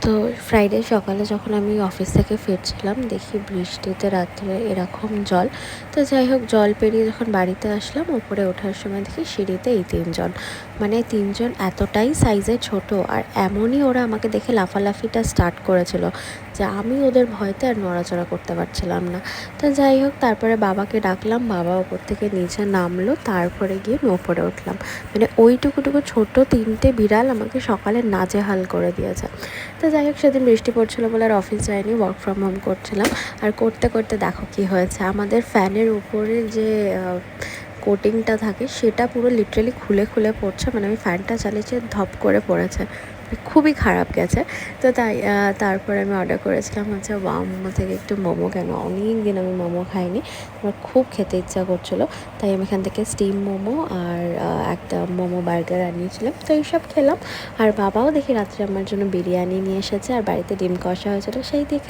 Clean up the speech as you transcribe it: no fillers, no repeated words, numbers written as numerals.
তো ফ্রাইডে সকালে যখন আমি অফিস থেকে ফিরছিলাম দেখি বৃষ্টিতে রাত্রে এরকম জল। তো যাই হোক, জল পেরিয়ে যখন বাড়িতে আসলাম, উপরে ওঠার সময় দেখি সিঁড়িতে এই তিনজন, মানে তিনজন এতটাই সাইজে ছোট, আর এমনই ওরা আমাকে দেখে লাফালাফিটা স্টার্ট করেছিল যে আমি ওদের ভয়তে আর নড়াচড়া করতে পারছিলাম না। তো যাই হোক, তারপরে বাবাকে ডাকলাম, বাবা ওপর থেকে নিচে নামলো, তারপরে গিয়ে আমি ওপরে উঠলাম। মানে ওইটুকুটুকু ছোট তিনটে বিড়াল আমাকে সকালে নাজেহাল করে দিয়েছে। তো যাই হোক, সেদিন বৃষ্টি পড়ছিলো বলে আর অফিস যাইনি, ওয়ার্ক ফ্রম হোম করছিলাম। আর করতে করতে দেখো কি হয়েছে, আমাদের ফ্যানের উপরে যে কোটিংটা থাকে সেটা পুরো লিটারেলি খুলে খুলে পড়ছে। মানে আমি ফ্যানটা চালিয়েছি, ধপ করে পড়েছে, খুবই খারাপ গেছে। তো তাই তারপরে আমি অর্ডার করেছিলাম হচ্ছে মোমো থেকে একটু মোমো, কেন অনেক দিন আমি মোমো খাইনি, আমার খুব খেতে ইচ্ছা করছিলো। তাই আমি এখান থেকে স্টিম মোমো আর একটা মোমো বার্গার আনিয়েছিলাম। তো এইসব খেলাম। আর বাবাও দেখি রাত্রে আমার জন্য বিরিয়ানি নিয়ে এসেছে, আর বাড়িতে ডিম কষা হয়েছিল, সেই দিয়ে